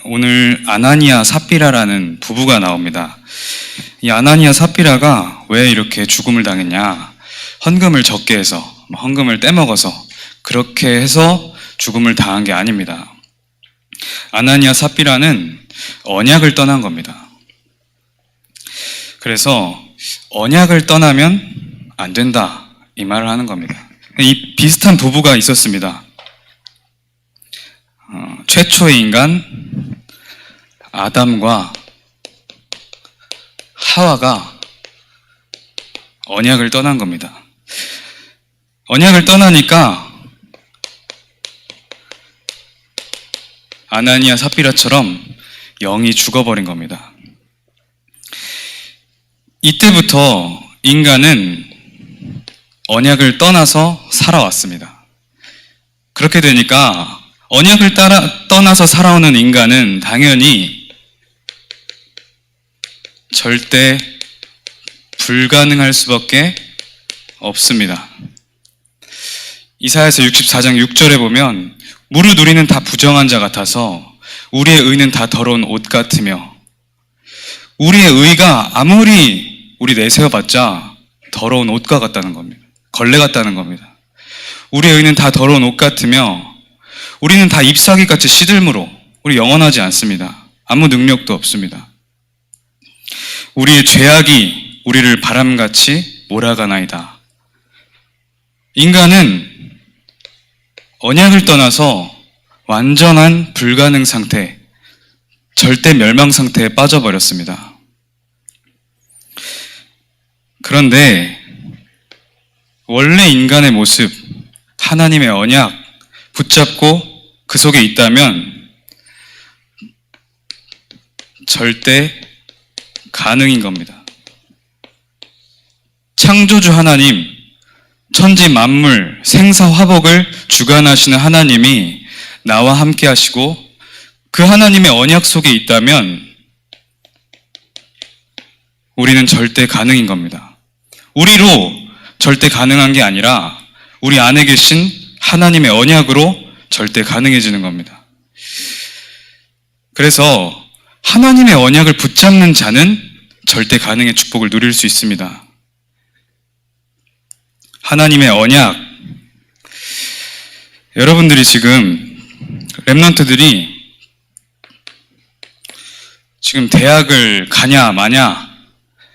오늘 아나니아 삽비라라는 부부가 나옵니다. 이 아나니아 삽비라가 왜 이렇게 죽음을 당했냐? 헌금을 적게 해서, 헌금을 떼먹어서 그렇게 해서 죽음을 당한 게 아닙니다. 아나니아 삽비라는 언약을 떠난 겁니다. 그래서 언약을 떠나면 안 된다, 이 말을 하는 겁니다. 이 비슷한 부부가 있었습니다. 최초의 인간 아담과 하와가 언약을 떠난 겁니다. 언약을 떠나니까 아나니아 삽비라처럼 영이 죽어버린 겁니다. 이때부터 인간은 언약을 떠나서 살아왔습니다. 그렇게 되니까 언약을 떠나서 살아오는 인간은 당연히 절대 불가능할 수밖에 없습니다. 이사야서 64장 6절에 보면 무릇 우리는 다 부정한 자 같아서 우리의 의는 다 더러운 옷 같으며, 우리의 의가 아무리 우리 내세워봤자 더러운 옷과 같다는 겁니다. 걸레 같다는 겁니다. 우리의 의는 다 더러운 옷 같으며 우리는 다 잎사귀같이 시들므로 우리 영원하지 않습니다. 아무 능력도 없습니다. 우리의 죄악이 우리를 바람같이 몰아가나이다. 인간은 언약을 떠나서 완전한 불가능 상태, 절대 멸망 상태에 빠져버렸습니다. 그런데 원래 인간의 모습, 하나님의 언약 붙잡고 그 속에 있다면 절대 가능인 겁니다. 창조주 하나님, 천지 만물, 생사 화복을 주관하시는 하나님이 나와 함께 하시고 그 하나님의 언약 속에 있다면 우리는 절대 가능인 겁니다. 우리로 절대 가능한 게 아니라 우리 안에 계신 하나님의 언약으로 절대 가능해지는 겁니다. 그래서 하나님의 언약을 붙잡는 자는 절대 가능의 축복을 누릴 수 있습니다. 하나님의 언약, 여러분들이 지금 랩런트들이 지금 대학을 가냐 마냐,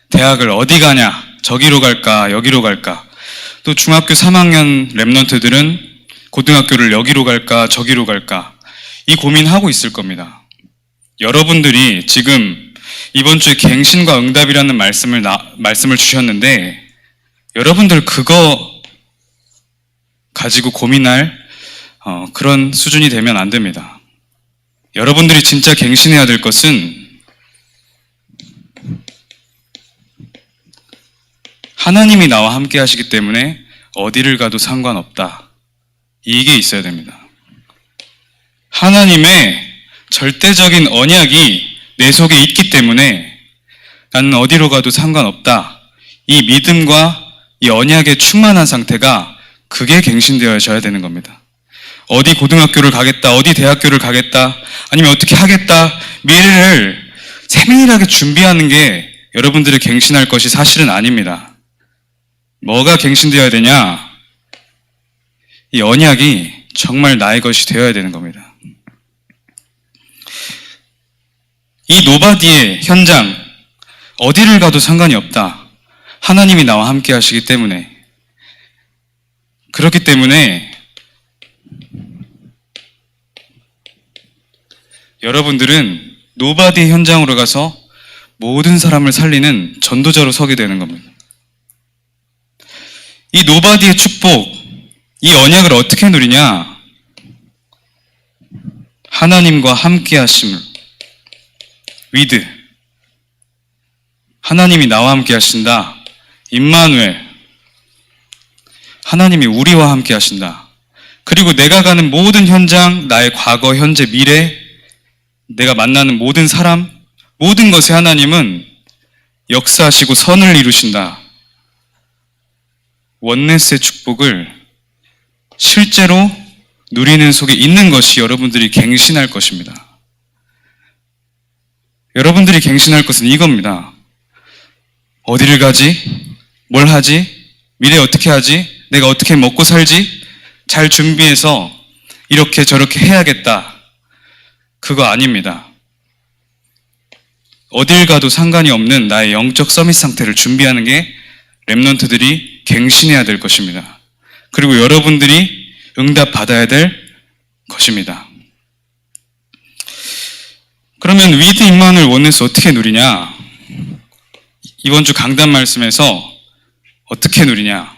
대학을 어디 가냐, 저기로 갈까 여기로 갈까, 또 중학교 3학년 랩런트들은 고등학교를 여기로 갈까 저기로 갈까 이 고민하고 있을 겁니다. 여러분들이 지금 이번 주에 갱신과 응답이라는 말씀을 주셨는데 여러분들 그거 가지고 고민할 그런 수준이 되면 안 됩니다. 여러분들이 진짜 갱신해야 될 것은 하나님이 나와 함께 하시기 때문에 어디를 가도 상관없다, 이게 있어야 됩니다. 하나님의 절대적인 언약이 내 속에 있기 때문에 나는 어디로 가도 상관없다, 이 믿음과 이 언약에 충만한 상태가, 그게 갱신되어져야 되는 겁니다. 어디 고등학교를 가겠다, 어디 대학교를 가겠다, 아니면 어떻게 하겠다, 미래를 세밀하게 준비하는 게 여러분들이 갱신할 것이 사실은 아닙니다. 뭐가 갱신되어야 되냐? 이 언약이 정말 나의 것이 되어야 되는 겁니다. 이 노바디의 현장, 어디를 가도 상관이 없다. 하나님이 나와 함께 하시기 때문에. 그렇기 때문에 여러분들은 노바디의 현장으로 가서 모든 사람을 살리는 전도자로 서게 되는 겁니다. 이 노바디의 축복, 이 언약을 어떻게 누리냐? 하나님과 함께 하심을, 위드, 하나님이 나와 함께 하신다. 임마누엘, 하나님이 우리와 함께 하신다. 그리고 내가 가는 모든 현장, 나의 과거, 현재, 미래, 내가 만나는 모든 사람, 모든 것에 하나님은 역사하시고 선을 이루신다. 원네스의 축복을 실제로 누리는 속에 있는 것이 여러분들이 갱신할 것입니다. 여러분들이 갱신할 것은 이겁니다. 어디를 가지? 뭘 하지? 미래 어떻게 하지? 내가 어떻게 먹고 살지? 잘 준비해서 이렇게 저렇게 해야겠다. 그거 아닙니다. 어딜 가도 상관이 없는 나의 영적 서밋 상태를 준비하는 게 렘넌트들이 갱신해야 될 것입니다. 그리고 여러분들이 응답 받아야 될 것입니다. 그러면 위드 임마누엘 원네스 어떻게 누리냐? 이번 주 강단 말씀에서 어떻게 누리냐?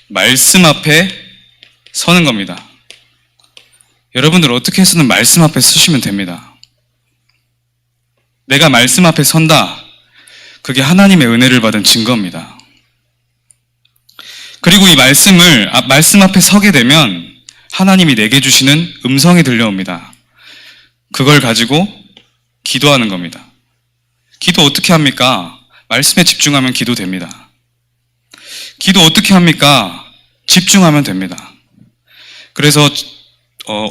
말씀 앞에 서는 겁니다. 여러분들 어떻게 해서는 말씀 앞에 서시면 됩니다. 내가 말씀 앞에 선다. 그게 하나님의 은혜를 받은 증거입니다. 그리고 이 말씀 앞에 서게 되면 하나님이 내게 주시는 음성이 들려옵니다. 그걸 가지고 기도하는 겁니다. 기도 어떻게 합니까? 말씀에 집중하면 기도됩니다. 기도 어떻게 합니까? 집중하면 됩니다. 그래서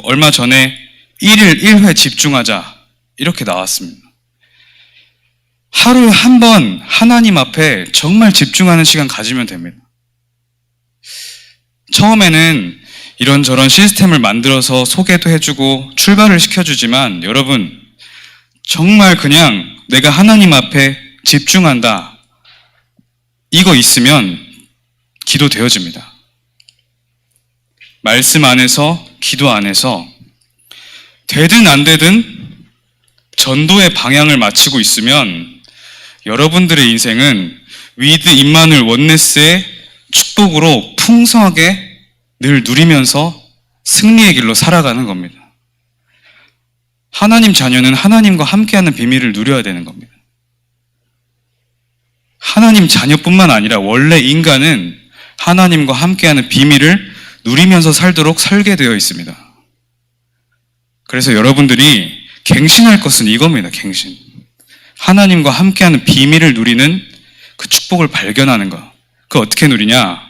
얼마 전에 1일 1회 집중하자 이렇게 나왔습니다. 하루에 한 번 하나님 앞에 정말 집중하는 시간 가지면 됩니다. 처음에는 이런저런 시스템을 만들어서 소개도 해주고 출발을 시켜주지만 여러분 정말 그냥 내가 하나님 앞에 집중한다. 이거 있으면 기도 되어집니다. 말씀 안에서 기도 안에서 되든 안 되든 전도의 방향을 맞추고 있으면 여러분들의 인생은 위드 임마누엘 원네스의 축복으로 풍성하게 늘 누리면서 승리의 길로 살아가는 겁니다. 하나님 자녀는 하나님과 함께하는 비밀을 누려야 되는 겁니다. 하나님 자녀뿐만 아니라 원래 인간은 하나님과 함께하는 비밀을 누리면서 살도록 설계되어 있습니다. 그래서 여러분들이 갱신할 것은 이겁니다. 갱신. 하나님과 함께하는 비밀을 누리는 그 축복을 발견하는 것. 그거 어떻게 누리냐?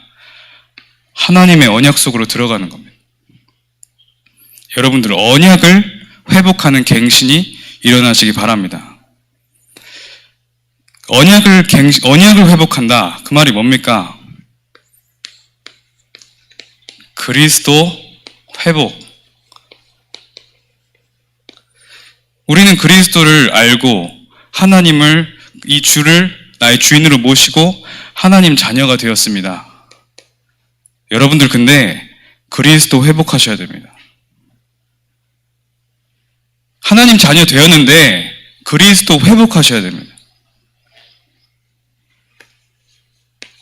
하나님의 언약 속으로 들어가는 겁니다. 여러분들 언약을 회복하는 갱신이 일어나시기 바랍니다. 언약을 회복한다. 그 말이 뭡니까? 그리스도 회복. 우리는 그리스도를 알고 하나님을 이 주를 나의 주인으로 모시고 하나님 자녀가 되었습니다. 여러분들 근데 그리스도 회복하셔야 됩니다. 하나님 자녀 되었는데 그리스도 회복하셔야 됩니다.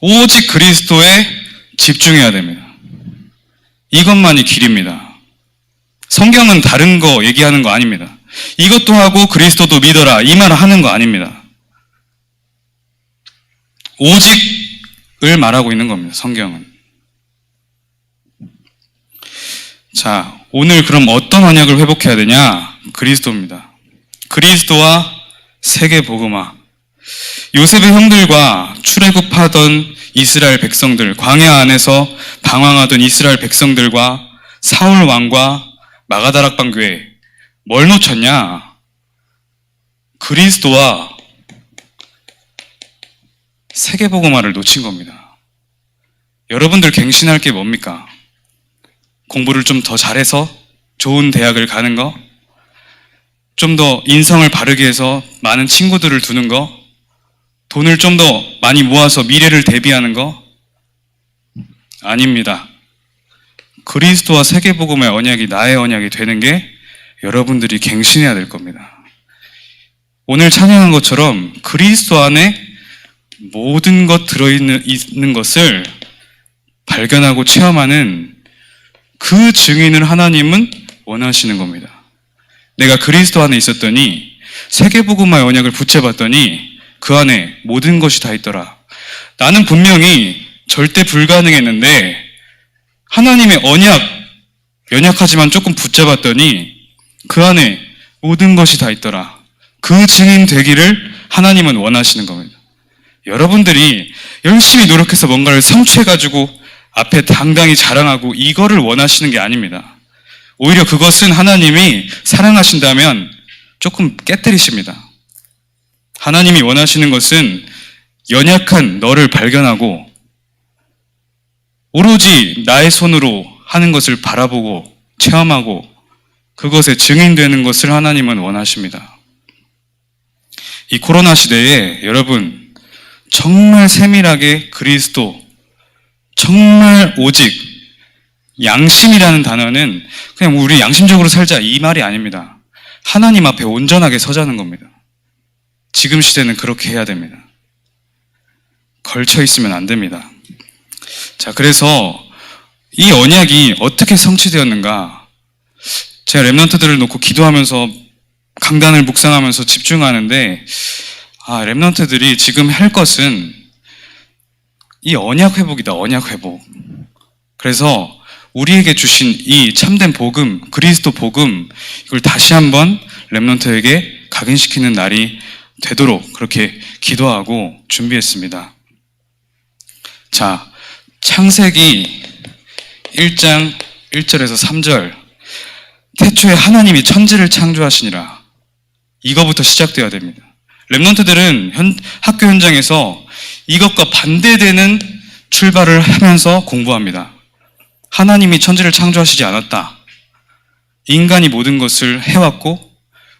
오직 그리스도에 집중해야 됩니다. 이것만이 길입니다. 성경은 다른 거 얘기하는 거 아닙니다. 이것도 하고 그리스도도 믿어라 이 말을 하는 거 아닙니다. 오직을 말하고 있는 겁니다. 성경은. 자, 오늘 그럼 어떤 언약을 회복해야 되냐? 그리스도입니다. 그리스도와 세계복음화. 요셉의 형들과 출애굽하던 이스라엘 백성들, 광야 안에서 방황하던 이스라엘 백성들과 사울 왕과 마가다락방 교회, 뭘 놓쳤냐? 그리스도와 세계복음화를 놓친 겁니다. 여러분들 갱신할 게 뭡니까? 공부를 좀 더 잘해서 좋은 대학을 가는 거? 좀 더 인성을 바르게 해서 많은 친구들을 두는 거? 돈을 좀 더 많이 모아서 미래를 대비하는 거? 아닙니다. 그리스도와 세계복음의 언약이 나의 언약이 되는 게 여러분들이 갱신해야 될 겁니다. 오늘 찬양한 것처럼 그리스도 안에 모든 것 들어있는 것을 발견하고 체험하는 그 증인을 하나님은 원하시는 겁니다. 내가 그리스도 안에 있었더니 세계복음화의 언약을 붙잡았더니 그 안에 모든 것이 다 있더라. 나는 분명히 절대 불가능했는데 하나님의 연약하지만 조금 붙잡았더니 그 안에 모든 것이 다 있더라. 그 증인 되기를 하나님은 원하시는 겁니다. 여러분들이 열심히 노력해서 뭔가를 성취해가지고 앞에 당당히 자랑하고 이거를 원하시는 게 아닙니다. 오히려 그것은 하나님이 사랑하신다면 조금 깨뜨리십니다. 하나님이 원하시는 것은 연약한 너를 발견하고 오로지 나의 손으로 하는 것을 바라보고 체험하고 그것에 증인되는 것을 하나님은 원하십니다. 이 코로나 시대에 여러분 정말 세밀하게 그리스도, 정말 오직 양심이라는 단어는 그냥 우리 양심적으로 살자 이 말이 아닙니다. 하나님 앞에 온전하게 서자는 겁니다. 지금 시대는 그렇게 해야 됩니다. 걸쳐 있으면 안 됩니다. 자, 그래서 이 언약이 어떻게 성취되었는가? 제가 렘넌트들을 놓고 기도하면서 강단을 묵상하면서 집중하는데 렘넌트들이 지금 할 것은 이 언약 회복이다. 언약 회복. 그래서 우리에게 주신 이 참된 복음, 그리스도 복음 이걸 다시 한번 렘넌트에게 각인시키는 날이 되도록 그렇게 기도하고 준비했습니다. 자, 창세기 1장 1절에서 3절 태초에 하나님이 천지를 창조하시니라. 이거부터 시작되어야 됩니다. 렘넌트들은 학교 현장에서 이것과 반대되는 출발을 하면서 공부합니다. 하나님이 천지를 창조하시지 않았다. 인간이 모든 것을 해왔고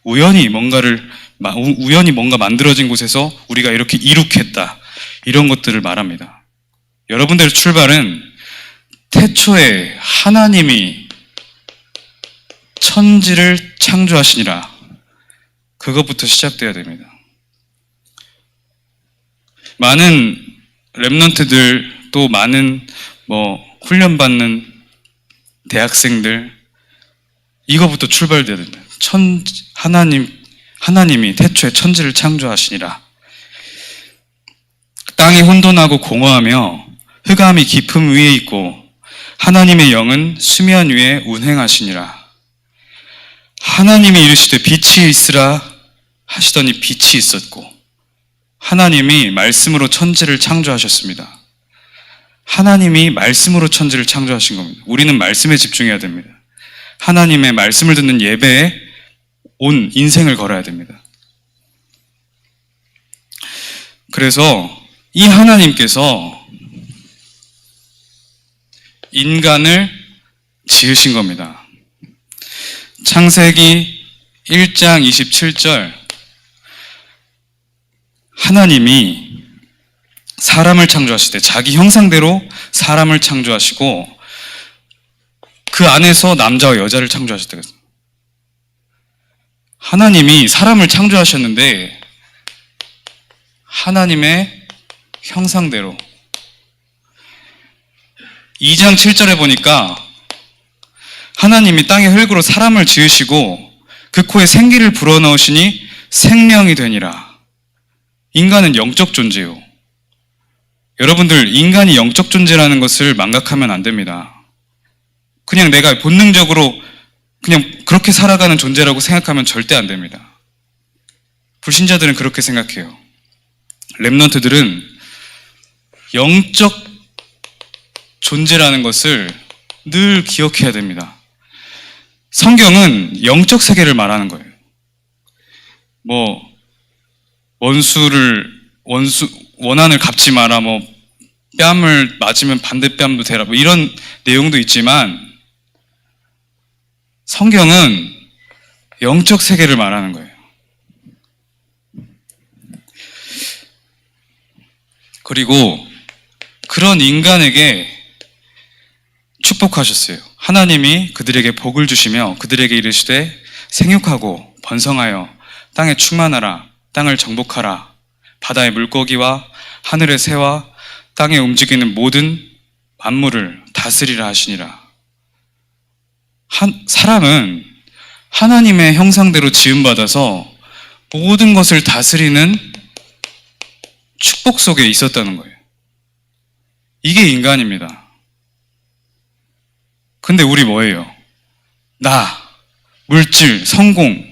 우연히 뭔가 만들어진 곳에서 우리가 이렇게 이룩했다. 이런 것들을 말합니다. 여러분들의 출발은 태초에 하나님이 천지를 창조하시니라. 그것부터 시작돼야 됩니다. 많은 렘넌트들 또 많은 훈련받는 대학생들 이거부터 출발돼야 됩니다. 하나님이 태초에 천지를 창조하시니라. 땅이 혼돈하고 공허하며 흑암이 깊음 위에 있고 하나님의 영은 수면 위에 운행하시니라. 하나님이 이르시되 빛이 있으라 하시더니 빛이 있었고 하나님이 말씀으로 천지를 창조하셨습니다. 하나님이 말씀으로 천지를 창조하신 겁니다. 우리는 말씀에 집중해야 됩니다. 하나님의 말씀을 듣는 예배에 온 인생을 걸어야 됩니다. 그래서 이 하나님께서 인간을 지으신 겁니다. 창세기 1장 27절 하나님이 사람을 창조하실 때 자기 형상대로 사람을 창조하시고 그 안에서 남자와 여자를 창조하실 때 하나님이 사람을 창조하셨는데 하나님의 형상대로 2장 7절에 보니까 하나님이 땅의 흙으로 사람을 지으시고 그 코에 생기를 불어넣으시니 생명이 되니라. 인간은 영적 존재요. 여러분들 인간이 영적 존재라는 것을 망각하면 안 됩니다. 그냥 내가 본능적으로 그냥 그렇게 살아가는 존재라고 생각하면 절대 안 됩니다. 불신자들은 그렇게 생각해요. 렘넌트들은 영적 존재라는 것을 늘 기억해야 됩니다. 성경은 영적 세계를 말하는 거예요. 원한을 갚지 마라, 뺨을 맞으면 반대뺨도 대라, 이런 내용도 있지만 성경은 영적 세계를 말하는 거예요. 그리고 그런 인간에게 축복하셨어요. 하나님이 그들에게 복을 주시며 그들에게 이르시되 생육하고 번성하여 땅에 충만하라, 땅을 정복하라, 바다의 물고기와 하늘의 새와 땅에 움직이는 모든 만물을 다스리라 하시니라. 사람은 하나님의 형상대로 지음받아서 모든 것을 다스리는 축복 속에 있었다는 거예요. 이게 인간입니다. 근데 우리 뭐예요? 물질, 성공.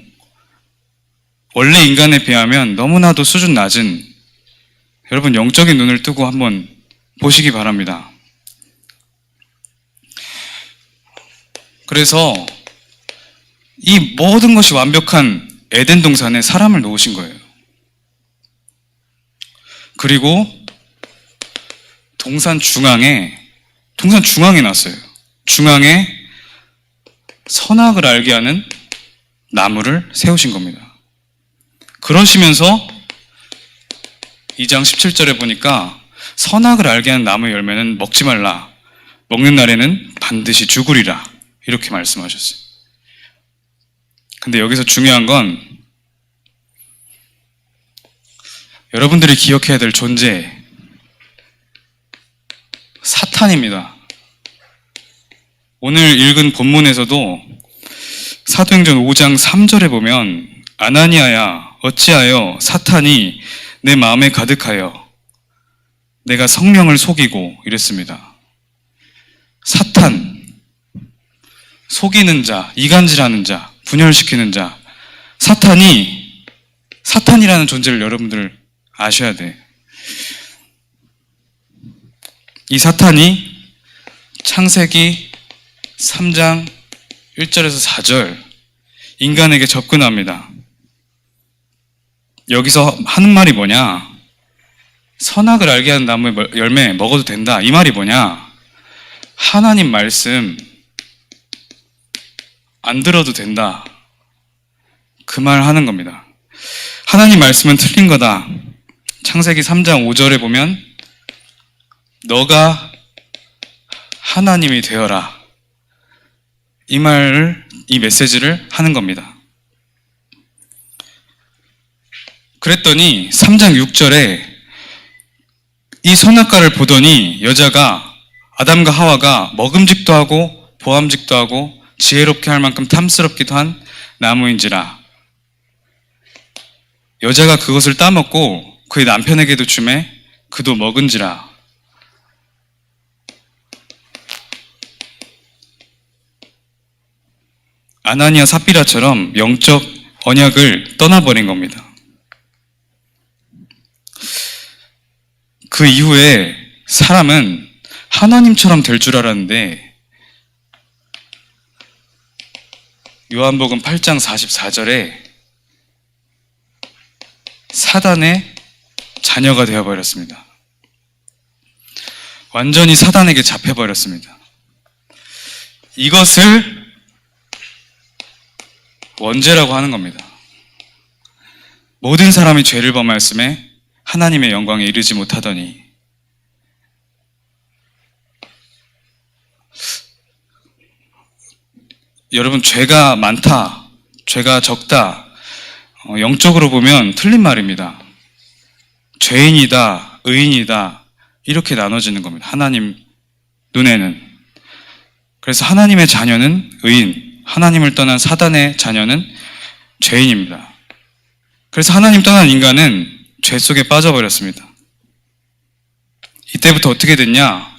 원래 인간에 비하면 너무나도 수준 낮은, 여러분 영적인 눈을 뜨고 한번 보시기 바랍니다. 그래서 이 모든 것이 완벽한 에덴 동산에 사람을 놓으신 거예요. 그리고 동산 중앙에 놨어요. 중앙에 선악을 알게 하는 나무를 세우신 겁니다. 그러시면서 2장 17절에 보니까 선악을 알게 하는 나무의 열매는 먹지 말라. 먹는 날에는 반드시 죽으리라. 이렇게 말씀하셨어요. 근데 여기서 중요한 건 여러분들이 기억해야 될 존재, 사탄입니다. 오늘 읽은 본문에서도 사도행전 5장 3절에 보면 아나니아야 어찌하여 사탄이 내 마음에 가득하여 내가 성령을 속이고 이랬습니다. 사탄, 속이는 자, 이간질하는 자, 분열시키는 자, 사탄이라는 존재를 여러분들 아셔야 돼. 이 사탄이 창세기 3장 1절에서 4절 인간에게 접근합니다. 여기서 하는 말이 뭐냐? 선악을 알게 하는 나무의 열매 먹어도 된다. 이 말이 뭐냐? 하나님 말씀 안 들어도 된다. 그 말 하는 겁니다. 하나님 말씀은 틀린 거다. 창세기 3장 5절에 보면 너가 하나님이 되어라. 이 메시지를 하는 겁니다. 그랬더니 3장 6절에 이 선악과를 보더니 여자가 아담과 하와가 먹음직도 하고 보암직도 하고 지혜롭게 할 만큼 탐스럽기도 한 나무인지라. 여자가 그것을 따먹고 그의 남편에게도 주매 그도 먹은지라. 아나니아 삽비라처럼 영적 언약을 떠나버린 겁니다. 그 이후에 사람은 하나님처럼 될 줄 알았는데 요한복음 8장 44절에 사단의 자녀가 되어버렸습니다. 완전히 사단에게 잡혀버렸습니다. 이것을 원죄라고 하는 겁니다. 모든 사람이 죄를 범하였음에 하나님의 영광에 이르지 못하더니. 여러분, 죄가 많다, 죄가 적다, 영적으로 보면 틀린 말입니다. 죄인이다, 의인이다, 이렇게 나눠지는 겁니다. 하나님 눈에는. 그래서 하나님의 자녀는 의인, 하나님을 떠난 사단의 자녀는 죄인입니다. 그래서 하나님 떠난 인간은 죄 속에 빠져버렸습니다. 이때부터 어떻게 됐냐?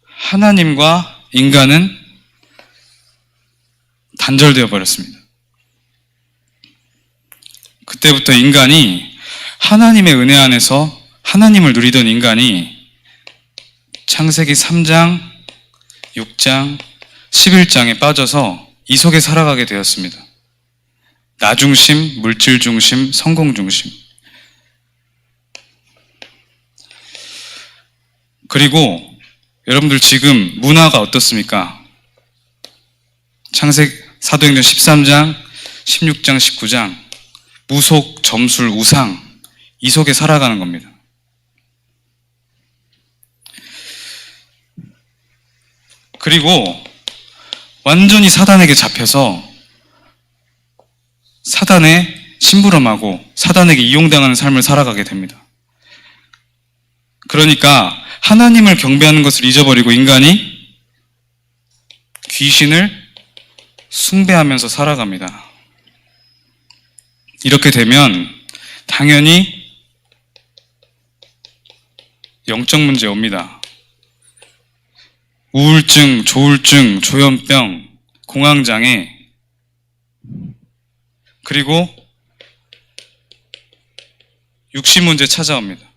하나님과 인간은 단절되어 버렸습니다. 그때부터 인간이 하나님의 은혜 안에서 하나님을 누리던 인간이 창세기 3장, 6장, 11장에 빠져서 이 속에 살아가게 되었습니다. 나 중심, 물질 중심, 성공 중심. 그리고 여러분들 지금 문화가 어떻습니까? 사도행전 13장, 16장, 19장 무속, 점술, 우상 이 속에 살아가는 겁니다. 그리고 완전히 사단에게 잡혀서 사단에 심부름하고 사단에게 이용당하는 삶을 살아가게 됩니다. 그러니까 하나님을 경배하는 것을 잊어버리고 인간이 귀신을 숭배하면서 살아갑니다. 이렇게 되면 당연히 영적 문제 옵니다. 우울증, 조울증, 조현병, 공황장애, 그리고 육신 문제 찾아옵니다.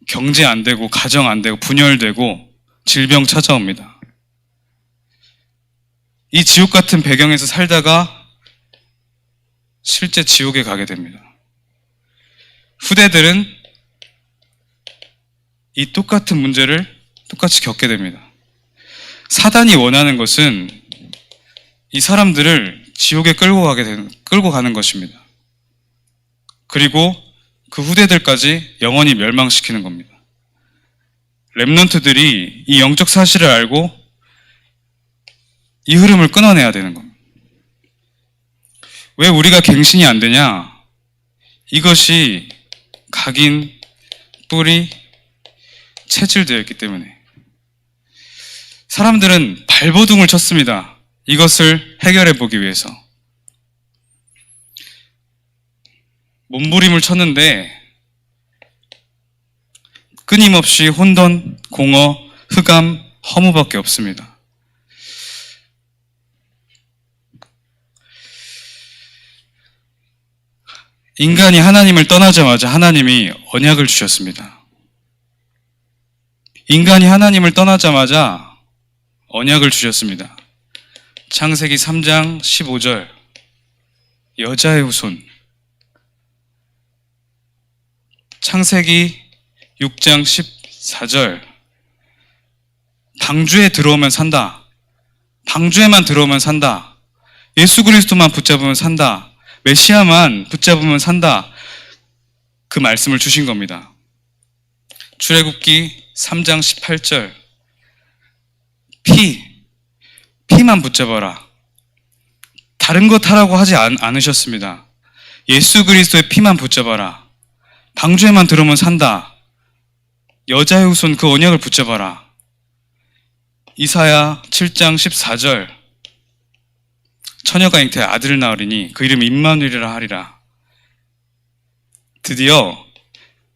경제 안 되고, 가정 안 되고, 분열되고, 질병 찾아옵니다. 이 지옥 같은 배경에서 살다가 실제 지옥에 가게 됩니다. 후대들은 이 똑같은 문제를 똑같이 겪게 됩니다. 사단이 원하는 것은 이 사람들을 지옥에 끌고 가는 것입니다. 그리고 그 후대들까지 영원히 멸망시키는 겁니다. 렘넌트들이 이 영적 사실을 알고 이 흐름을 끊어내야 되는 겁니다. 왜 우리가 갱신이 안 되냐? 이것이 각인, 뿌리, 체질되어 있기 때문에. 사람들은 발버둥을 쳤습니다. 이것을 해결해 보기 위해서. 몸부림을 쳤는데 끊임없이 혼돈, 공허, 흑암, 허무밖에 없습니다. 인간이 하나님을 떠나자마자 하나님이 언약을 주셨습니다. 인간이 하나님을 떠나자마자 언약을 주셨습니다. 창세기 3장 15절 여자의 후손, 창세기 6장 14절 방주에 들어오면 산다. 방주에만 들어오면 산다. 예수 그리스도만 붙잡으면 산다. 메시아만 붙잡으면 산다. 그 말씀을 주신 겁니다. 출애굽기 3장 18절 피만 붙잡아라. 다른 것 하라고 하지 않으셨습니다. 예수 그리스도의 피만 붙잡아라. 방주에만 들어오면 산다. 여자의 후손 그 언약을 붙잡아라. 이사야 7장 14절 처녀가 잉태해 아들을 낳으리니 그 이름 임마누엘이라 하리라. 드디어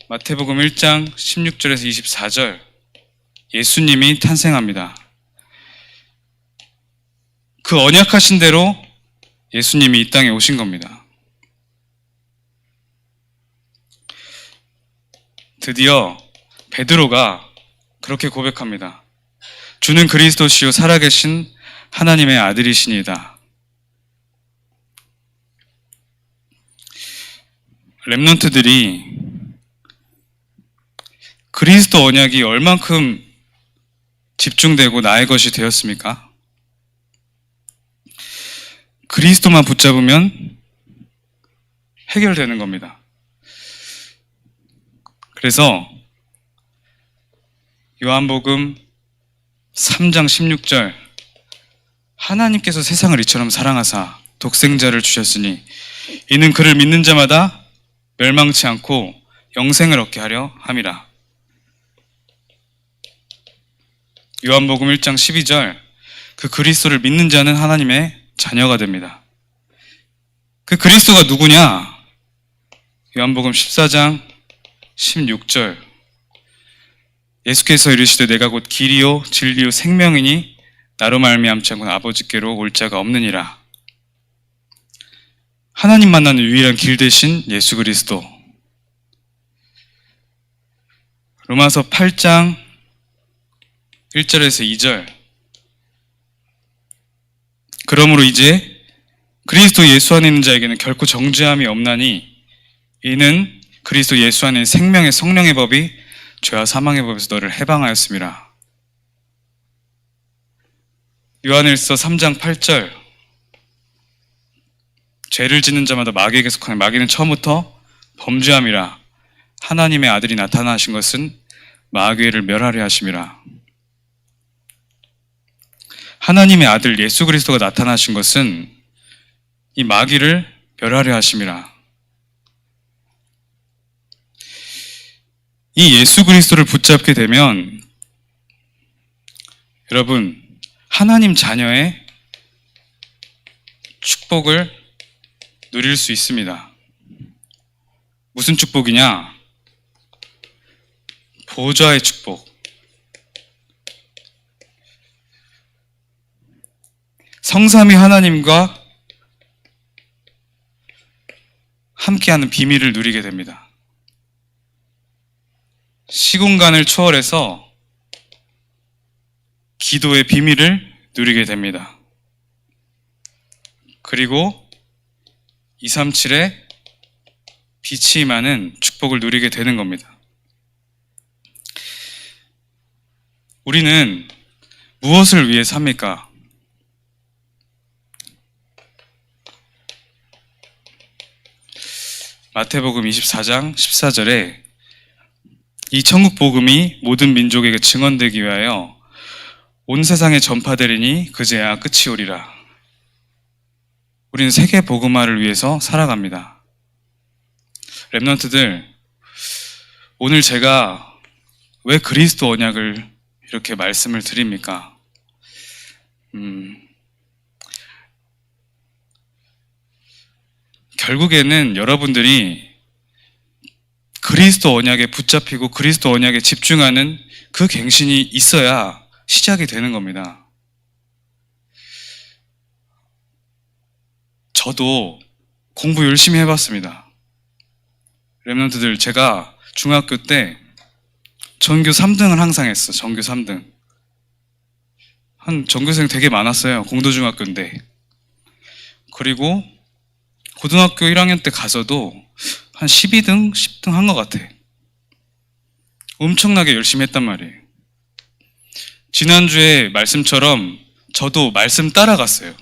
마태복음 1장 16절에서 24절 예수님이 탄생합니다. 그 언약하신 대로 예수님이 이 땅에 오신 겁니다. 드디어 베드로가 그렇게 고백합니다. 주는 그리스도시요 살아계신 하나님의 아들이시니다. 렘넌트들이 그리스도 언약이 얼만큼 집중되고 나의 것이 되었습니까? 그리스도만 붙잡으면 해결되는 겁니다. 그래서 요한복음 3장 16절 하나님께서 세상을 이처럼 사랑하사 독생자를 주셨으니 이는 그를 믿는 자마다 멸망치 않고 영생을 얻게 하려 함이라. 요한복음 1장 12절 그 그리스도를 믿는 자는 하나님의 자녀가 됩니다. 그 그리스도가 누구냐? 요한복음 14장 16절 예수께서 이르시되 내가 곧 길이요 진리요 생명이니 나로 말미암지 않고는 아버지께로 올 자가 없느니라. 하나님 만나는 유일한 길 대신 예수 그리스도. 로마서 8장 1절에서 2절 그러므로 이제 그리스도 예수 안에 있는 자에게는 결코 정죄함이 없나니 이는 그리스도 예수 안에 생명의 성령의 법이 죄와 사망의 법에서 너를 해방하였습니다. 요한일서 3장 8절 죄를 짓는 자마다 마귀에게 속하는 마귀는 처음부터 범죄함이라. 하나님의 아들이 나타나신 것은 마귀를 멸하려 하심이라. 하나님의 아들 예수 그리스도가 나타나신 것은 이 마귀를 멸하려 하심이라. 이 예수 그리스도를 붙잡게 되면 여러분 하나님 자녀의 축복을 누릴 수 있습니다. 무슨 축복이냐? 보좌의 축복. 성삼위 하나님과 함께하는 비밀을 누리게 됩니다. 시공간을 초월해서 기도의 비밀을 누리게 됩니다. 그리고 237에 빛이 임하는 축복을 누리게 되는 겁니다. 우리는 무엇을 위해 삽니까? 마태복음 24장 14절에 이 천국 복음이 모든 민족에게 증언되기 위하여 온 세상에 전파되리니 그제야 끝이 오리라. 우리는 세계 복음화를 위해서 살아갑니다. 렘넌트들, 오늘 제가 왜 그리스도 언약을 이렇게 말씀을 드립니까? 결국에는 여러분들이 그리스도 언약에 붙잡히고 그리스도 언약에 집중하는 그 갱신이 있어야 시작이 되는 겁니다. 저도 공부 열심히 해봤습니다. 렘넌트들, 제가 중학교 때 전교 3등을 항상 했어. 전교 3등. 전교생 되게 많았어요. 공도중학교인데. 그리고 고등학교 1학년 때 가서도 한 12등, 10등 한 것 같아. 엄청나게 열심히 했단 말이에요. 지난주에 말씀처럼 저도 말씀 따라갔어요.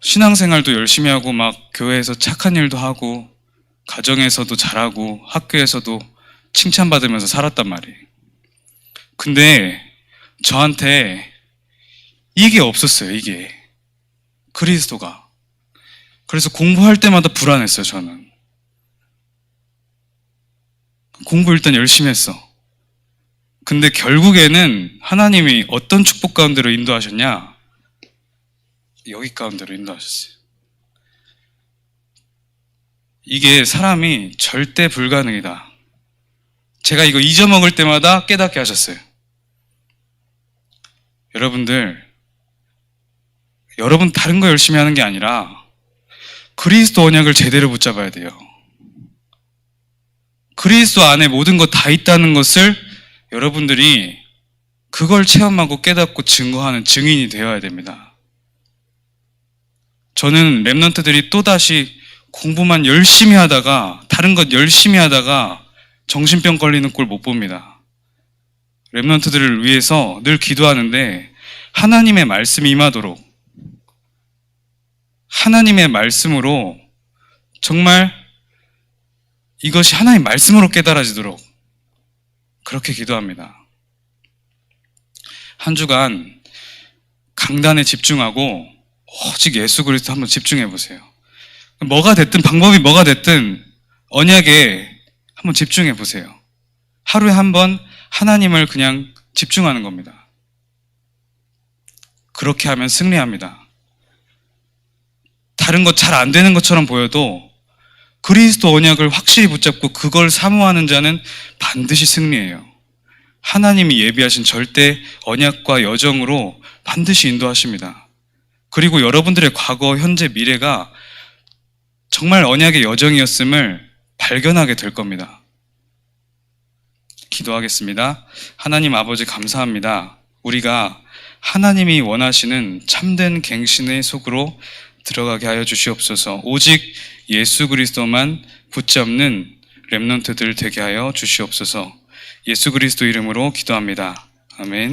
신앙생활도 열심히 하고 막 교회에서 착한 일도 하고 가정에서도 잘하고 학교에서도 칭찬받으면서 살았단 말이에요. 근데 저한테 이게 없었어요. 이게 그리스도가. 그래서 공부할 때마다 불안했어요. 저는 공부 일단 열심히 했어. 근데 결국에는 하나님이 어떤 축복 가운데로 인도하셨냐? 여기 가운데로 인도하셨어요. 이게 사람이 절대 불가능이다. 제가 이거 잊어먹을 때마다 깨닫게 하셨어요. 여러분 다른 거 열심히 하는 게 아니라 그리스도 언약을 제대로 붙잡아야 돼요. 그리스도 안에 모든 거 다 있다는 것을 여러분들이 그걸 체험하고 깨닫고 증거하는 증인이 되어야 됩니다. 저는 렘넌트들이 또다시 공부만 열심히 하다가 다른 것 열심히 하다가 정신병 걸리는 꼴 못 봅니다. 렘넌트들을 위해서 늘 기도하는데 하나님의 말씀이 임하도록, 하나님의 말씀으로 정말 이것이 하나님의 말씀으로 깨달아지도록 그렇게 기도합니다. 한 주간 강단에 집중하고 오직 예수 그리스도 한번 집중해 보세요. 뭐가 됐든 방법이 뭐가 됐든 언약에 한번 집중해 보세요. 하루에 한 번 하나님을 그냥 집중하는 겁니다. 그렇게 하면 승리합니다. 다른 것 잘 안 되는 것처럼 보여도 그리스도 언약을 확실히 붙잡고 그걸 사모하는 자는 반드시 승리해요. 하나님이 예비하신 절대 언약과 여정으로 반드시 인도하십니다. 그리고 여러분들의 과거, 현재, 미래가 정말 언약의 여정이었음을 발견하게 될 겁니다. 기도하겠습니다. 하나님 아버지 감사합니다. 우리가 하나님이 원하시는 참된 갱신의 속으로 들어가게 하여 주시옵소서. 오직 예수 그리스도만 붙잡는 렘넌트들 되게 하여 주시옵소서. 예수 그리스도 이름으로 기도합니다. 아멘.